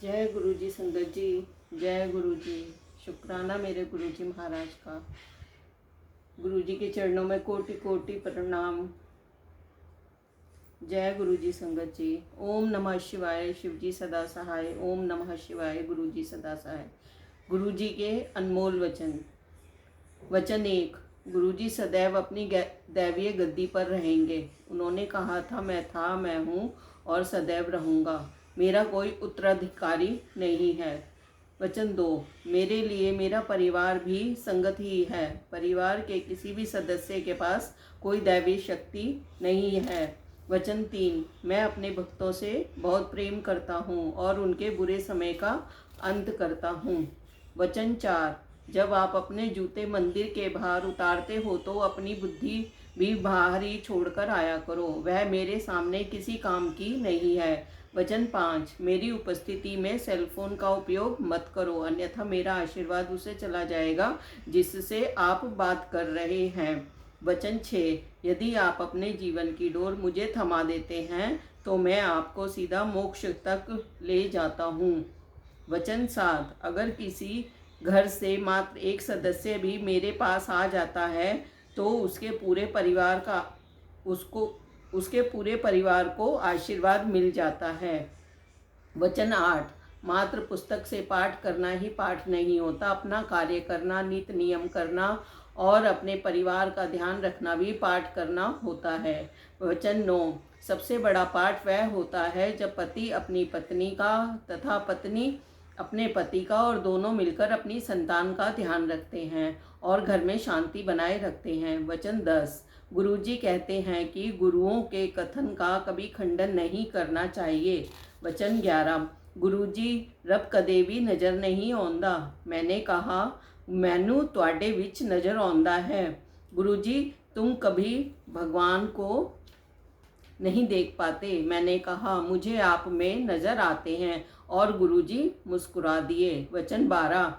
जय गुरु जी संगत जी। जय गुरु जी। शुक्राना मेरे गुरु जी महाराज का। गुरु जी के चरणों में कोटि कोटि प्रणाम। जय गुरु जी संगत जी। ओम नमः शिवाय। शिव जी सदा सहाय। ओम नमः शिवाय। गुरु जी सदा सहाय। गुरु जी के अनमोल वचन। वचन एक। गुरु जी सदैव अपनी दैवीय गद्दी पर रहेंगे। उन्होंने कहा था मैं हूँ और सदैव रहूँगा। मेरा कोई उत्तराधिकारी नहीं है। वचन दो। मेरे लिए मेरा परिवार भी संगत ही है। परिवार के किसी भी सदस्य के पास कोई दैवी शक्ति नहीं है। वचन तीन। मैं अपने भक्तों से बहुत प्रेम करता हूँ और उनके बुरे समय का अंत करता हूँ। वचन चार। जब आप अपने जूते मंदिर के बाहर उतारते हो तो अपनी बुद्धि भी बाहर ही छोड़कर आया करो। वह मेरे सामने किसी काम की नहीं है। वचन पाँच। मेरी उपस्थिति में सेलफोन का उपयोग मत करो, अन्यथा मेरा आशीर्वाद उसे चला जाएगा जिससे आप बात कर रहे हैं। वचन छः। यदि आप अपने जीवन की डोर मुझे थमा देते हैं तो मैं आपको सीधा मोक्ष तक ले जाता हूँ। वचन सात। अगर किसी घर से मात्र एक सदस्य भी मेरे पास आ जाता है तो उसके पूरे परिवार को आशीर्वाद मिल जाता है। वचन आठ। मात्र पुस्तक से पाठ करना ही पाठ नहीं होता, अपना कार्य करना, नित नियम करना और अपने परिवार का ध्यान रखना भी पाठ करना होता है। वचन नौ। सबसे बड़ा पाठ वह होता है जब पति अपनी पत्नी का तथा पत्नी अपने पति का और दोनों मिलकर अपनी संतान का ध्यान रखते हैं और घर में शांति बनाए रखते हैं। वचन 10। गुरुजी कहते हैं कि गुरुओं के कथन का कभी खंडन नहीं करना चाहिए। वचन 11। गुरुजी रब कदे भी नज़र नहीं आਉਂਦਾ। मैंने कहा मैनू ਤੁਹਾਡੇ विच नज़र आਉਂਦਾ है। गुरुजी तुम कभी भगवान को नहीं देख पाते। मैंने कहा मुझे आप में नज़र आते हैं और गुरुजी मुस्कुरा दिए। वचन 12।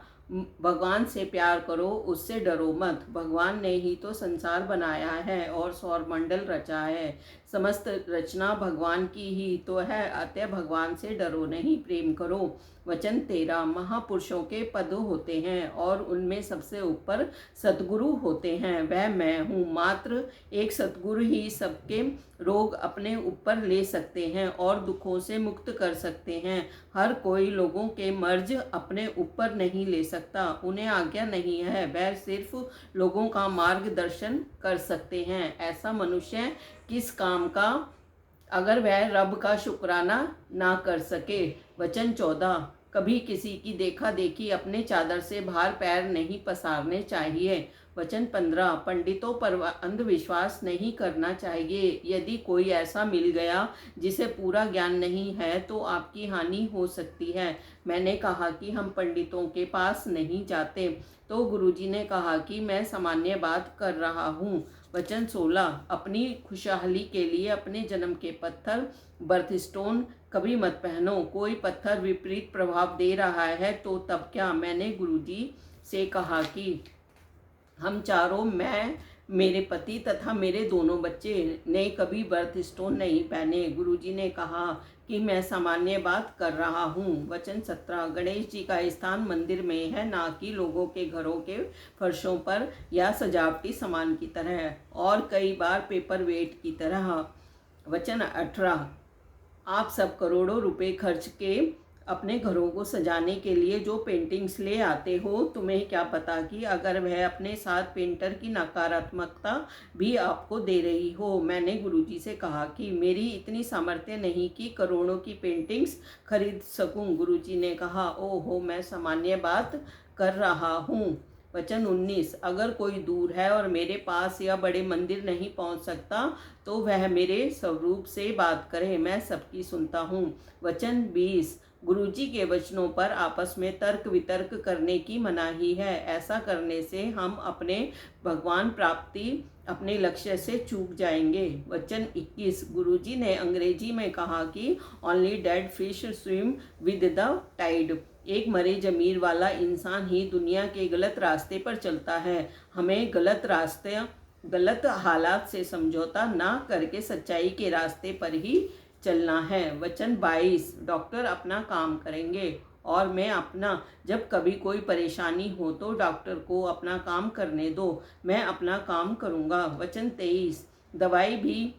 भगवान से प्यार करो, उससे डरो मत। भगवान ने ही तो संसार बनाया है और सौरमंडल रचा है। समस्त रचना भगवान की ही तो है, अतः भगवान से डरो नहीं, प्रेम करो। वचन 13। महापुरुषों के पद होते हैं और उनमें सबसे ऊपर सद्गुरु होते हैं, वह मैं हूँ। मात्र एक सद्गुरु ही सबके रोग अपने ऊपर ले सकते हैं और दुखों से मुक्त कर सकते हैं। हर कोई लोगों के मर्ज अपने ऊपर नहीं ले सकता, उन्हें आज्ञा नहीं है, वह सिर्फ लोगों का मार्गदर्शन कर सकते हैं। ऐसा मनुष्य किस काम का अगर वह रब का शुक्राना ना कर सके। वचन 14। कभी किसी की देखा देखी अपने चादर से बाहर पैर नहीं पसारने चाहिए। वचन 15। पंडितों पर अंधविश्वास नहीं करना चाहिए। यदि कोई ऐसा मिल गया जिसे पूरा ज्ञान नहीं है तो आपकी हानि हो सकती है। मैंने कहा कि हम पंडितों के पास नहीं जाते तो गुरुजी ने कहा कि मैं सामान्य बात कर रहा हूँ। वचन 16। अपनी खुशहाली के लिए अपने जन्म के पत्थर बर्थ स्टोन कभी मत पहनो। कोई पत्थर विपरीत प्रभाव दे रहा है तो तब क्या। मैंने गुरुजी से कहा कि हम चारों, मैं, मेरे पति तथा मेरे दोनों बच्चे ने कभी बर्थ स्टोन नहीं पहने। गुरुजी ने कहा कि मैं सामान्य बात कर रहा हूँ। वचन 17। गणेश जी का स्थान मंदिर में है, ना कि लोगों के घरों के फर्शों पर या सजावटी सामान की तरह और कई बार पेपर वेट की तरह। वचन 18। आप सब करोड़ों रुपए खर्च के अपने घरों को सजाने के लिए जो पेंटिंग्स ले आते हो, तुम्हें क्या पता कि अगर वह अपने साथ पेंटर की नकारात्मकता भी आपको दे रही हो। मैंने गुरुजी से कहा कि मेरी इतनी सामर्थ्य नहीं कि करोड़ों की पेंटिंग्स खरीद सकूं। गुरुजी ने कहा ओहो, मैं सामान्य बात कर रहा हूँ। वचन 19। अगर कोई दूर है और मेरे पास या बड़े मंदिर नहीं पहुंच सकता तो वह मेरे स्वरूप से बात करे, मैं सबकी सुनता हूँ। वचन 20। गुरुजी के वचनों पर आपस में तर्क वितर्क करने की मनाही है। ऐसा करने से हम अपने भगवान प्राप्ति अपने लक्ष्य से चूक जाएंगे। वचन 21। गुरुजी ने अंग्रेजी में कहा कि only dead fish swim with the tide. एक मरे जमीर वाला इंसान ही दुनिया के गलत रास्ते पर चलता है। हमें गलत हालात से समझौता ना करके सच्चाई के रास्ते पर ही चलना है। वचन 22, डॉक्टर अपना काम करेंगे और मैं अपना। जब कभी कोई परेशानी हो तो डॉक्टर को अपना काम करने दो, मैं अपना काम करूँगा। वचन 23, दवाई भी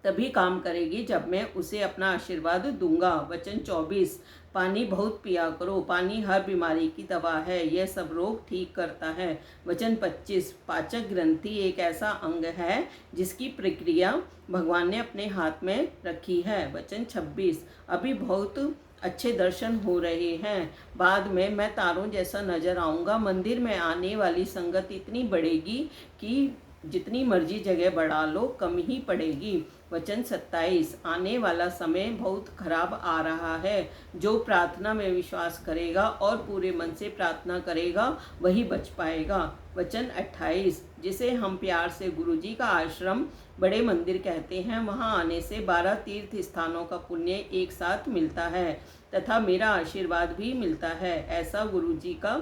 तभी काम करेगी जब मैं उसे अपना आशीर्वाद दूंगा। वचन 24, पानी बहुत पिया करो, पानी हर बीमारी की दवा है, यह सब रोग ठीक करता है। वचन 25, पाचक ग्रंथि एक ऐसा अंग है जिसकी प्रक्रिया भगवान ने अपने हाथ में रखी है। वचन 26, अभी बहुत अच्छे दर्शन हो रहे हैं, बाद में मैं तारों जैसा नजर आऊँगा। मंदिर में आने वाली संगत इतनी बढ़ेगी कि जितनी मर्जी जगह बढ़ा लो कम ही पड़ेगी। वचन 27, आने वाला समय बहुत खराब आ रहा है, जो प्रार्थना में विश्वास करेगा और पूरे मन से प्रार्थना करेगा वही बच पाएगा। वचन 28, जिसे हम प्यार से गुरुजी का आश्रम बड़े मंदिर कहते हैं, वहां आने से 12 तीर्थ स्थानों का पुण्य एक साथ मिलता है तथा मेरा आशीर्वाद भी मिलता है, ऐसा गुरुजी का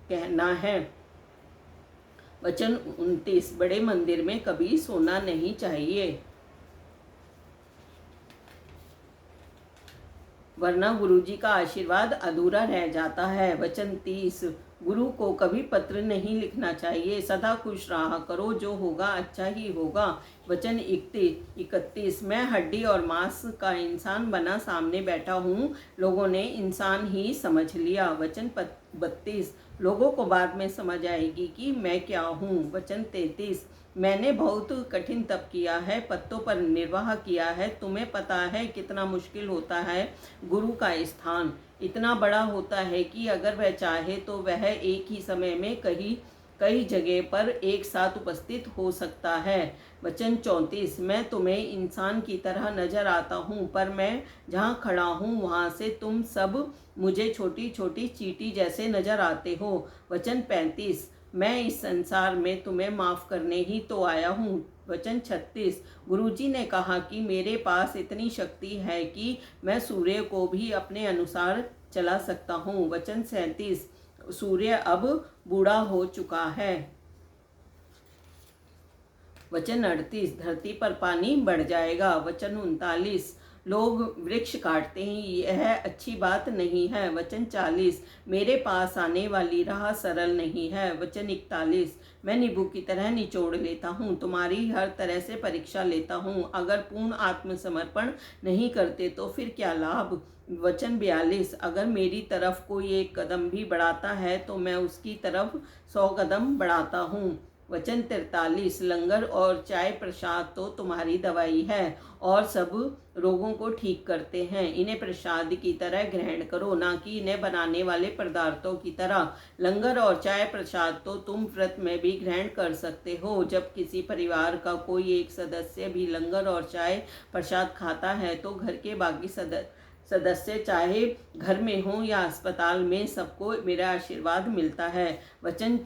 कहना है। वचन 29, बड़े मंदिर में कभी सोना नहीं चाहिए, वरना गुरुजी का आशीर्वाद अधूरा रह जाता है। वचन 30, गुरु को कभी पत्र नहीं लिखना चाहिए, सदा खुश रहा करो, जो होगा अच्छा ही होगा। वचन 31, मैं हड्डी और मांस का इंसान बना सामने बैठा हूँ, लोगों ने इंसान ही समझ लिया। वचन 32, लोगों को बाद में समझ आएगी कि मैं क्या हूँ। वचन 33, मैंने बहुत कठिन तप किया है, पत्तों पर निर्वाह किया है, तुम्हें पता है कितना मुश्किल होता है। गुरु का स्थान इतना बड़ा होता है कि अगर वह चाहे तो वह एक ही समय में कई जगह पर एक साथ उपस्थित हो सकता है। वचन 34, मैं तुम्हें इंसान की तरह नजर आता हूँ, पर मैं जहाँ खड़ा हूँ वहाँ से तुम सब मुझे छोटी छोटी चींटी जैसे नजर आते हो। वचन 35, मैं इस संसार में तुम्हें माफ़ करने ही तो आया हूँ। वचन 36, गुरुजी ने कहा कि मेरे पास इतनी शक्ति है कि मैं सूर्य को भी अपने अनुसार चला सकता हूँ। वचन 37, सूर्य अब बूढ़ा हो चुका है। वचन 38, धरती पर पानी बढ़ जाएगा। वचन 39, लोग वृक्ष काटते हैं, यह अच्छी बात नहीं है। वचन 40, मेरे पास आने वाली राह सरल नहीं है। वचन 41, मैं नींबू की तरह निचोड़ लेता हूँ, तुम्हारी हर तरह से परीक्षा लेता हूँ, अगर पूर्ण आत्मसमर्पण नहीं करते तो फिर क्या लाभ। वचन 42, अगर मेरी तरफ कोई एक कदम भी बढ़ाता है तो मैं उसकी तरफ 100 कदम बढ़ाता हूँ। वचन 43, लंगर और चाय प्रसाद तो तुम्हारी दवाई है और सब रोगों को ठीक करते हैं, इन्हें प्रसाद की तरह ग्रहण करो, ना कि इन्हें बनाने वाले पदार्थों की तरह। लंगर और चाय प्रसाद तो तुम व्रत में भी ग्रहण कर सकते हो। जब किसी परिवार का कोई एक सदस्य भी लंगर और चाय प्रसाद खाता है तो घर के बाकी सदस्य चाहे घर में हो या अस्पताल में, सबको मेरा आशीर्वाद मिलता है। वचन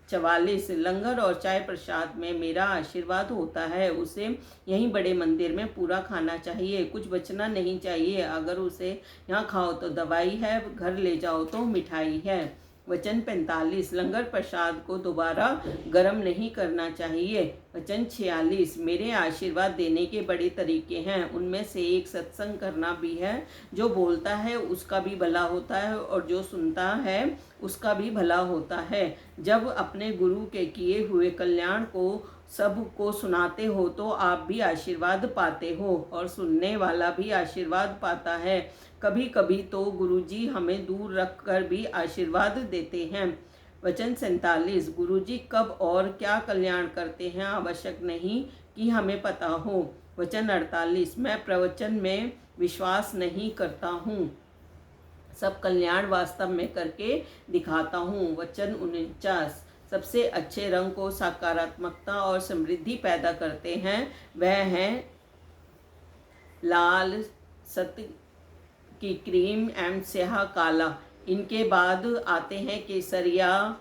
44, लंगर और चाय प्रसाद में मेरा आशीर्वाद होता है, उसे यहीं बड़े मंदिर में पूरा खाना चाहिए, कुछ बचना नहीं चाहिए। अगर उसे यहाँ खाओ तो दवाई है, घर ले जाओ तो मिठाई है। वचन 45, लंगर प्रसाद को दोबारा गर्म नहीं करना चाहिए। वचन 46, मेरे आशीर्वाद देने के बड़े तरीके हैं, उनमें से एक सत्संग करना भी है। जो बोलता है उसका भी भला होता है और जो सुनता है उसका भी भला होता है। जब अपने गुरु के किए हुए कल्याण को सबको सुनाते हो तो आप भी आशीर्वाद पाते हो और सुनने वाला भी आशीर्वाद पाता है। कभी कभी तो गुरुजी हमें दूर रख कर भी आशीर्वाद देते हैं। वचन 47, गुरुजी कब और क्या कल्याण करते हैं आवश्यक नहीं कि हमें पता हो। वचन 48, मैं प्रवचन में विश्वास नहीं करता हूँ, सब कल्याण वास्तव में करके दिखाता हूँ। वचन 49, सबसे अच्छे रंग को सकारात्मकता और समृद्धि पैदा करते हैं, वह हैं लाल, सत्य की क्रीम एवं स्याह काला। इनके बाद आते हैं केसरिया,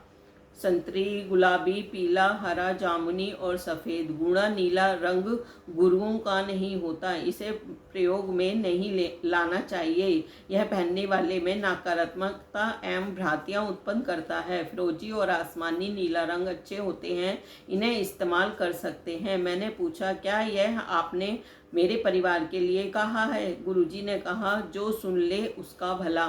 संतरी, गुलाबी, पीला, हरा, जामुनी और सफ़ेद। गूढ़ा नीला रंग गुरुओं का नहीं होता, इसे प्रयोग में नहीं लाना चाहिए, यह पहनने वाले में नकारात्मकता एवं भ्रांतियाँ उत्पन्न करता है। फिरोजी और आसमानी नीला रंग अच्छे होते हैं, इन्हें इस्तेमाल कर सकते हैं। मैंने पूछा, क्या यह आपने मेरे परिवार के लिए कहा है। गुरुजी ने कहा, जो सुन ले उसका भला।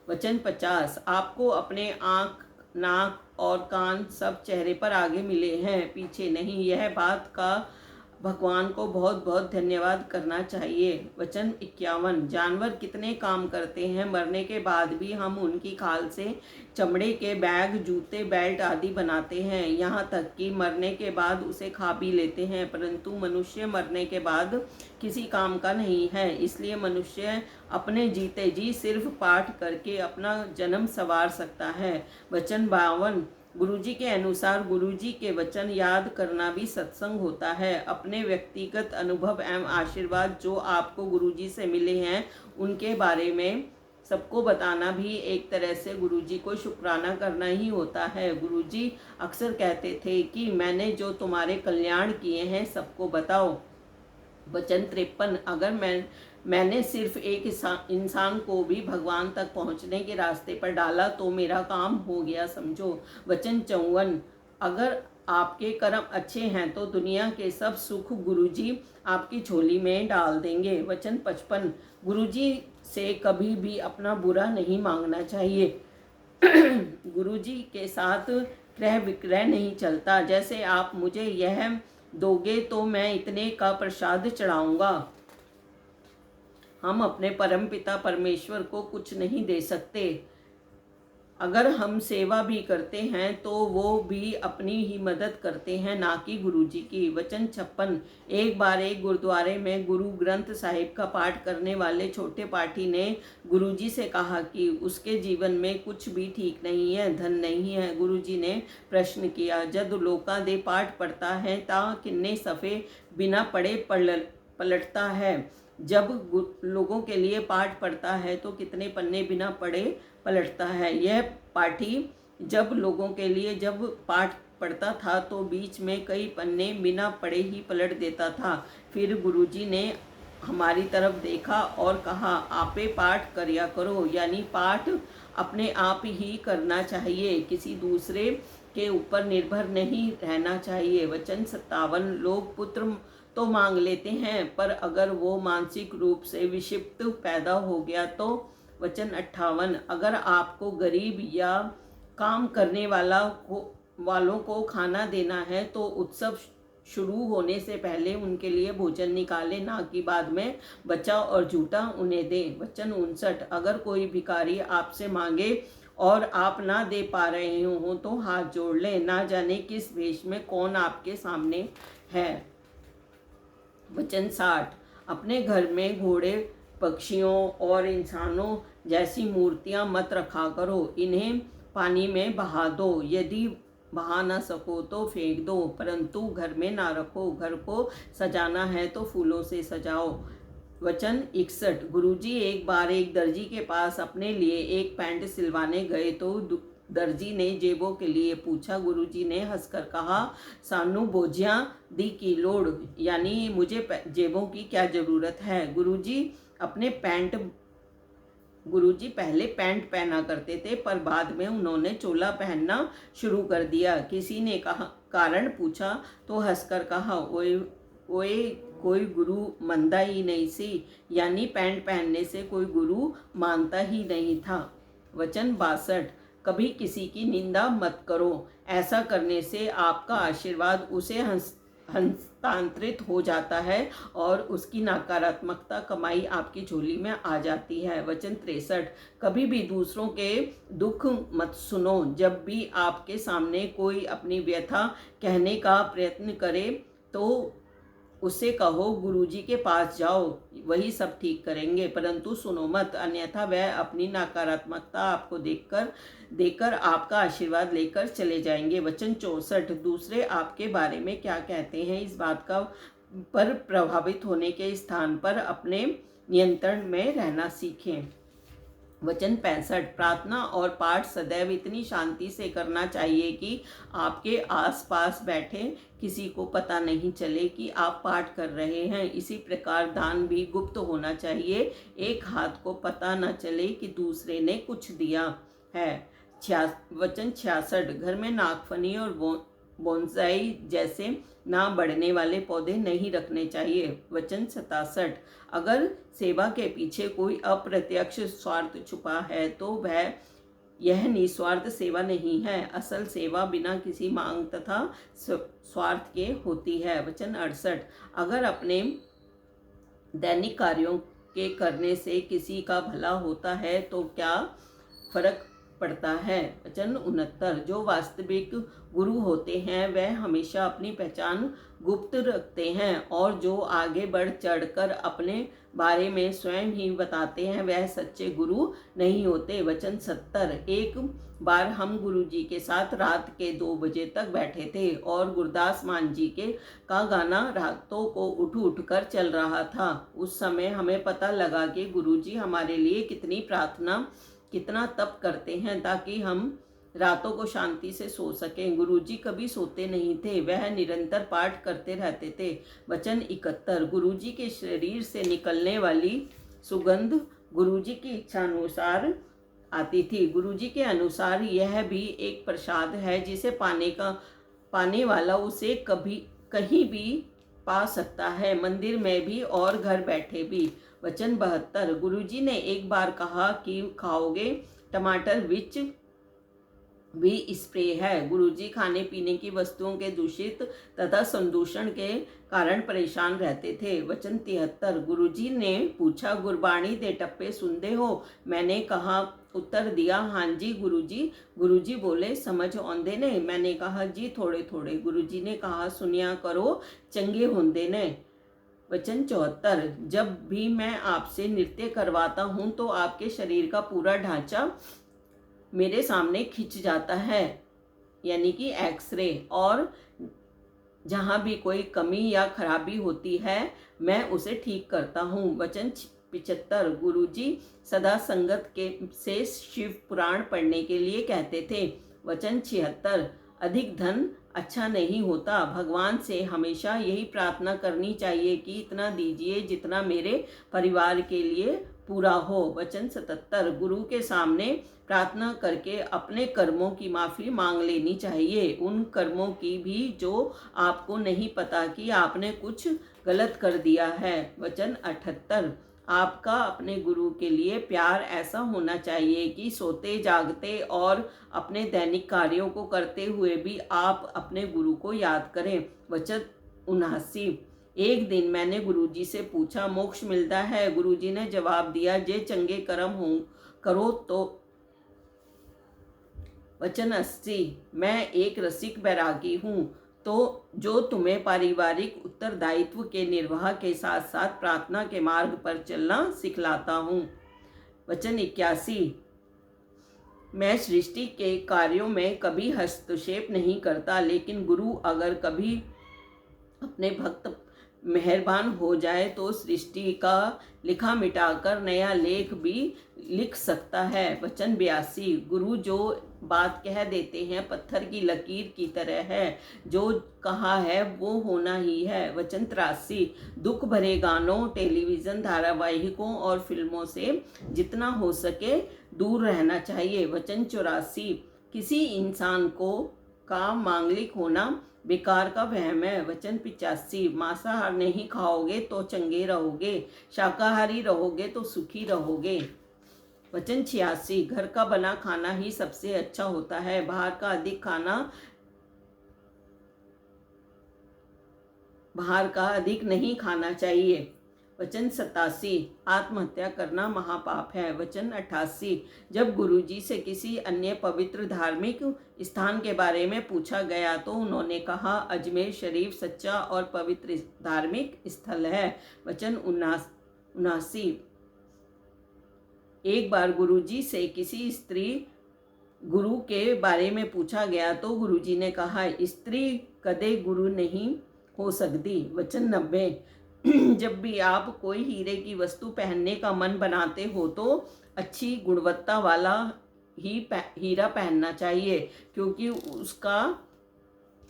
वचन 50। आपको अपने आँख, नाक और कान सब चेहरे पर आगे मिले हैं, पीछे नहीं। यह बात का भगवान को बहुत बहुत धन्यवाद करना चाहिए। वचन 51। जानवर कितने काम करते हैं, मरने के बाद भी हम उनकी खाल से चमड़े के बैग, जूते, बेल्ट आदि बनाते हैं। यहाँ तक कि मरने के बाद उसे खा भी लेते हैं, परंतु मनुष्य मरने के बाद किसी काम का नहीं है। इसलिए मनुष्य अपने जीते जी सिर्फ पाठ करके अपना जन्म संवार सकता है। वचन 52। गुरुजी के अनुसार गुरुजी के वचन याद करना भी सत्संग होता है। अपने व्यक्तिगत अनुभव एवं आशीर्वाद जो आपको गुरुजी से मिले हैं, उनके बारे में सबको बताना भी एक तरह से गुरुजी को शुक्राना करना ही होता है। गुरुजी अक्सर कहते थे कि मैंने जो तुम्हारे कल्याण किए हैं सबको बताओ। वचन 53। अगर मैंने सिर्फ एक इंसान को भी भगवान तक पहुंचने के रास्ते पर डाला तो मेरा काम हो गया समझो। वचन 54। अगर आपके कर्म अच्छे हैं तो दुनिया के सब सुख गुरुजी आपकी झोली में डाल देंगे। वचन 55। गुरुजी से कभी भी अपना बुरा नहीं मांगना चाहिए। गुरुजी के साथ क्रय विक्रय नहीं चलता। जैसे आप मुझे यह दोगे तो मैं इतने का प्रसाद चढ़ाऊंगा। हम अपने परमपिता परमेश्वर को कुछ नहीं दे सकते। अगर हम सेवा भी करते हैं तो वो भी अपनी ही मदद करते हैं, ना कि गुरुजी की। वचन 56। एक बार एक गुरुद्वारे में गुरु ग्रंथ साहिब का पाठ करने वाले छोटे पाठी ने गुरुजी से कहा कि उसके जीवन में कुछ भी ठीक नहीं है, धन नहीं है। गुरुजी ने प्रश्न किया, जब लोका दे पाठ पढ़ता है ता किन्ने सफ़े बिना पढ़े पलटता है। जब लोगों के लिए पाठ पढ़ता है तो कितने पन्ने बिना पढ़े पलटता है। यह पाठी जब लोगों के लिए जब पाठ पढ़ता था तो बीच में कई पन्ने बिना पढ़े ही पलट देता था। फिर गुरुजी ने हमारी तरफ देखा और कहा, आपे पाठ करया करो, यानी पाठ अपने आप ही करना चाहिए, किसी दूसरे के ऊपर निर्भर नहीं रहना चाहिए। वचन 57। लोग पुत्र तो मांग लेते हैं, पर अगर वो मानसिक रूप से विक्षिप्त पैदा हो गया तो। वचन 58। अगर आपको गरीब या काम करने वालों को खाना देना है तो उत्सव शुरू होने से पहले उनके लिए भोजन निकाले, ना कि बाद में बचा और झूठा उन्हें दे। वचन 59। अगर कोई भिखारी आपसे मांगे और आप ना दे पा रहे हो तो हाथ जोड़ लें, ना जाने किस वेश में कौन आपके सामने है। वचन 60। अपने घर में घोड़े, पक्षियों और इंसानों जैसी मूर्तियां मत रखा करो। इन्हें पानी में बहा दो, यदि बहा ना सको तो फेंक दो, परंतु घर में ना रखो। घर को सजाना है तो फूलों से सजाओ। वचन 61। गुरुजी एक बार एक दर्जी के पास अपने लिए एक पैंट सिलवाने गए तो दर्जी ने जेबों के लिए पूछा। गुरुजी ने हंसकर कहा, सानू बोझियां दी की लोड़, यानी मुझे जेबों की क्या ज़रूरत है। गुरुजी पहले पैंट पहना करते थे, पर बाद में उन्होंने चोला पहनना शुरू कर दिया। किसी ने कहा कारण पूछा तो हंसकर कहा, ओए ओए कोई गुरु मंदा ही नहीं सी, यानी पैंट पहनने से कोई गुरु मानता ही नहीं था। वचन 62। कभी किसी की निंदा मत करो, ऐसा करने से आपका आशीर्वाद उसे हस्तांतरित हो जाता है और उसकी नकारात्मकता कमाई आपकी झोली में आ जाती है। वचन 63। कभी भी दूसरों के दुख मत सुनो। जब भी आपके सामने कोई अपनी व्यथा कहने का प्रयत्न करे तो उससे कहो, गुरुजी के पास जाओ, वही सब ठीक करेंगे, परंतु सुनो मत, अन्यथा वह अपनी नकारात्मकता आपको देकर आपका आशीर्वाद लेकर चले जाएंगे। वचन 64। दूसरे आपके बारे में क्या कहते हैं, इस बात का पर प्रभावित होने के स्थान पर अपने नियंत्रण में रहना सीखें। वचन 65। प्रार्थना और पाठ सदैव इतनी शांति से करना चाहिए कि आपके आसपास बैठे किसी को पता नहीं चले कि आप पाठ कर रहे हैं। इसी प्रकार दान भी गुप्त होना चाहिए, एक हाथ को पता न चले कि दूसरे ने कुछ दिया है। वचन 66। घर में नागफनी और बोनसाई जैसे ना बढ़ने वाले पौधे नहीं रखने चाहिए। वचन 67। अगर सेवा के पीछे कोई अप्रत्यक्ष स्वार्थ छुपा है तो वह यह निस्वार्थ सेवा नहीं है। असल सेवा बिना किसी मांग तथा स्वार्थ के होती है। वचन 68। अगर अपने दैनिक कार्यों के करने से किसी का भला होता है तो क्या फर्क पड़ता है। वचन 69। जो वास्तविक गुरु होते हैं वह हमेशा अपनी पहचान गुप्त रखते हैं और जो आगे बढ़ चढ़कर अपने बारे में स्वयं ही बताते हैं वह सच्चे गुरु नहीं होते। वचन 70। एक बार हम गुरु जी के साथ रात के 2 बजे तक बैठे थे और गुरदास मान जी का गाना रातों को उठ उठ कर चल रहा था। उस समय हमें पता लगा कि गुरु जी हमारे लिए कितनी प्रार्थना कितना तप करते हैं ताकि हम रातों को शांति से सो सकें। गुरुजी कभी सोते नहीं थे, वह निरंतर पाठ करते रहते थे। वचन 71। गुरुजी के शरीर से निकलने वाली सुगंध गुरुजी की इच्छा अनुसार आती थी। गुरुजी के अनुसार यह भी एक प्रसाद है जिसे पाने वाला उसे कभी कहीं भी पा सकता है, मंदिर में भी और घर बैठे भी। वचन 72। गुरुजी ने एक बार कहा कि खाओगे टमाटर विच भी स्प्रे है। गुरुजी खाने पीने की वस्तुओं के दूषित तथा संदूषण के कारण परेशान रहते थे। वचन 73। गुरुजी ने पूछा, गुरबाणी दे टप्पे सुनते हो? मैंने कहा उत्तर दिया, हाँ जी गुरुजी। गुरुजी बोले, समझ आंदे ने? मैंने कहा, जी थोड़े थोड़े। गुरुजी ने कहा, सुनिया करो, चंगे होंदे ने। वचन 74। जब भी मैं आपसे नृत्य करवाता हूँ तो आपके शरीर का पूरा ढांचा मेरे सामने खिंच जाता है, यानी कि एक्सरे, और जहाँ भी कोई कमी या खराबी होती है मैं उसे ठीक करता हूँ। वचन 75। गुरुजी सदा संगत के से शिव पुराण पढ़ने के लिए कहते थे। वचन 76। अधिक धन अच्छा नहीं होता। भगवान से हमेशा यही प्रार्थना करनी चाहिए कि इतना दीजिए जितना मेरे परिवार के लिए पूरा हो। वचन 77। गुरु के सामने प्रार्थना करके अपने कर्मों की माफ़ी मांग लेनी चाहिए, उन कर्मों की भी जो आपको नहीं पता कि आपने कुछ गलत कर दिया है। वचन 78। आपका अपने गुरु के लिए प्यार ऐसा होना चाहिए कि सोते जागते और अपने दैनिक कार्यों को करते हुए भी आप अपने गुरु को याद करें। वचन 79। एक दिन मैंने गुरुजी से पूछा, मोक्ष मिलता है? गुरुजी ने जवाब दिया, जे चंगे कर्म हो करो तो। वचन 80। मैं एक रसिक बैरागी हूँ तो जो तुम्हें पारिवारिक उत्तरदायित्व के निर्वाह के साथ साथ प्रार्थना के मार्ग पर चलना सिखलाता हूँ। वचन 81। मैं सृष्टि के कार्यों में कभी हस्तक्षेप नहीं करता, लेकिन गुरु अगर कभी अपने भक्त मेहरबान हो जाए तो सृष्टि का लिखा मिटाकर नया लेख भी लिख सकता है। वचन 82। गुरु जो बात कह देते हैं पत्थर की लकीर की तरह है, जो कहा है वो होना ही है। वचन 83। दुख भरे गानों, टेलीविज़न धारावाहिकों और फिल्मों से जितना हो सके दूर रहना चाहिए। वचन 84। किसी इंसान का मांगलिक होना बेकार का वहम है। वचन 85। मांसाहार नहीं खाओगे तो चंगे रहोगे, शाकाहारी रहोगे तो सुखी रहोगे। वचन 86। घर का बना खाना ही सबसे अच्छा होता है, बाहर का अधिक नहीं खाना चाहिए। वचन 87। आत्महत्या करना महापाप है। वचन 88। जब गुरुजी से किसी अन्य पवित्र धार्मिक स्थान के बारे में पूछा गया तो उन्होंने कहा, अजमेर शरीफ सच्चा और पवित्र धार्मिक स्थल है। वचन 79। एक बार गुरुजी से किसी स्त्री गुरु के बारे में पूछा गया तो गुरुजी ने कहा, स्त्री कदे गुरु नहीं हो सकती। वचन 90। जब भी आप कोई हीरे की वस्तु पहनने का मन बनाते हो तो अच्छी गुणवत्ता वाला ही हीरा पहनना चाहिए, क्योंकि उसका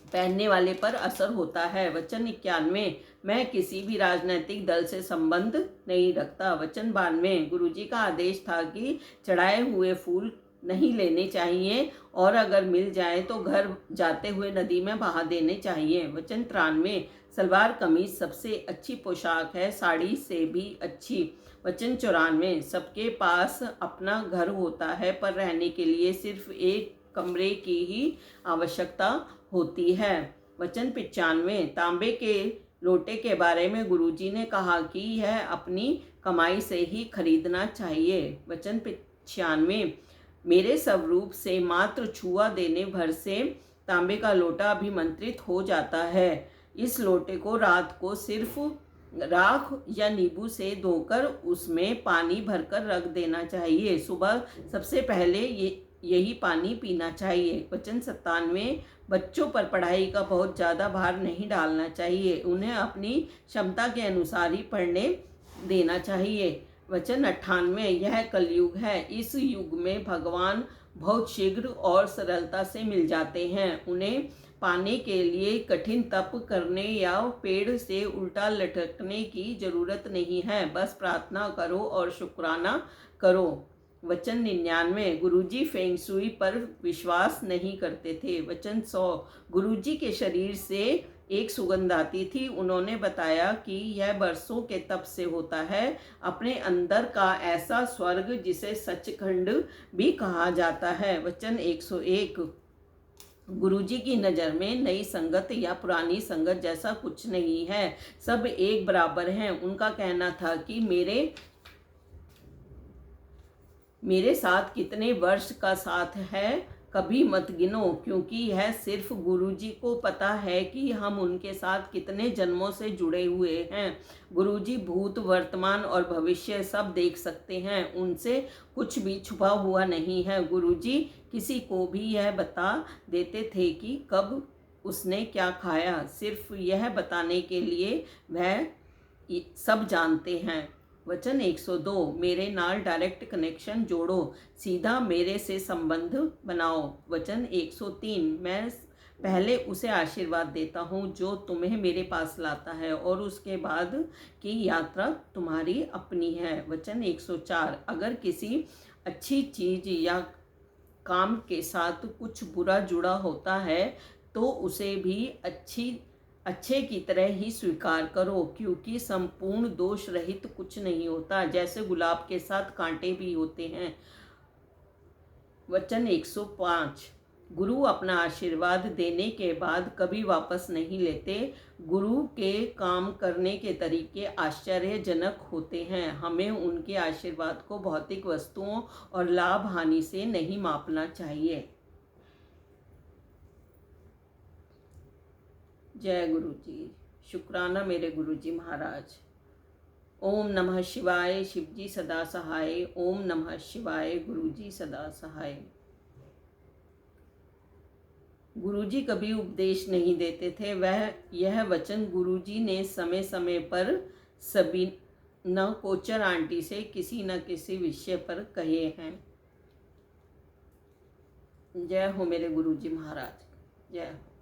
पहनने वाले पर असर होता है। वचन 91। मैं किसी भी राजनीतिक दल से संबंध नहीं रखता। वचन 92। गुरुजी का आदेश था कि चढ़ाए हुए फूल नहीं लेने चाहिए और अगर मिल जाए तो घर जाते हुए नदी में बहा देने चाहिए। वचन 93, सलवार कमीज सबसे अच्छी पोशाक है, साड़ी से भी अच्छी। वचन 94, सबके पास अपना घर होता है पर रहने के लिए सिर्फ एक कमरे की ही आवश्यकता होती है। वचन 95, तांबे के लोटे के बारे में गुरुजी ने कहा कि यह अपनी कमाई से ही खरीदना चाहिए। वचन 96, मेरे स्वरूप से मात्र छुआ देने भर से तांबे का लोटा अभिमंत्रित हो जाता है। इस लोटे को रात को सिर्फ राख या नींबू से धोकर उसमें पानी भरकर रख देना चाहिए। सुबह सबसे पहले यही पानी पीना चाहिए। वचन 97, बच्चों पर पढ़ाई का बहुत ज़्यादा भार नहीं डालना चाहिए, उन्हें अपनी क्षमता के अनुसार ही पढ़ने देना चाहिए। वचन 98, यह कलयुग है, इस युग में भगवान बहुत शीघ्र और सरलता से मिल जाते हैं, उन्हें पाने के लिए कठिन तप करने या पेड़ से उल्टा लटकने की जरूरत नहीं है, बस प्रार्थना करो और शुक्राना करो। वचन 99, गुरुजी फेंग शुई पर विश्वास नहीं करते थे। वचन 100, गुरुजी के शरीर से एक सुगंध आती थी, उन्होंने बताया कि यह बरसों के तप से होता है, अपने अंदर का ऐसा स्वर्ग जिसे सचखंड भी कहा जाता है। वचन 101, गुरुजी की नज़र में नई संगत या पुरानी संगत जैसा कुछ नहीं है, सब एक बराबर हैं। उनका कहना था कि मेरे साथ कितने वर्ष का साथ है कभी मत गिनो, क्योंकि यह सिर्फ गुरुजी को पता है कि हम उनके साथ कितने जन्मों से जुड़े हुए हैं। गुरुजी भूत, वर्तमान और भविष्य सब देख सकते हैं, उनसे कुछ भी छुपा हुआ नहीं है। गुरुजी किसी को भी यह बता देते थे कि कब उसने क्या खाया, सिर्फ यह बताने के लिए वह सब जानते हैं। वचन 102, मेरे नाल डायरेक्ट कनेक्शन जोड़ो, सीधा मेरे से संबंध बनाओ। वचन 103, मैं पहले उसे आशीर्वाद देता हूँ जो तुम्हें मेरे पास लाता है और उसके बाद की यात्रा तुम्हारी अपनी है। वचन 104, अगर किसी अच्छी चीज या काम के साथ कुछ बुरा जुड़ा होता है तो उसे भी अच्छे की तरह ही स्वीकार करो, क्योंकि संपूर्ण दोष रहित कुछ नहीं होता, जैसे गुलाब के साथ कांटे भी होते हैं। वचन 105, गुरु अपना आशीर्वाद देने के बाद कभी वापस नहीं लेते, गुरु के काम करने के तरीके आश्चर्यजनक होते हैं, हमें उनके आशीर्वाद को भौतिक वस्तुओं और लाभ हानि से नहीं मापना चाहिए। जय गुरु जी, शुक्राना मेरे गुरु जी महाराज। ओम नमः शिवाय, शिव जी सदा सहाय। ओम नमः शिवाय, गुरु जी सदा सहाय। गुरुजी कभी उपदेश नहीं देते थे, यह वचन गुरुजी ने समय समय पर सभी न कोचर आंटी से किसी न किसी विषय पर कहे हैं। जय हो मेरे गुरुजी महाराज, जय हो।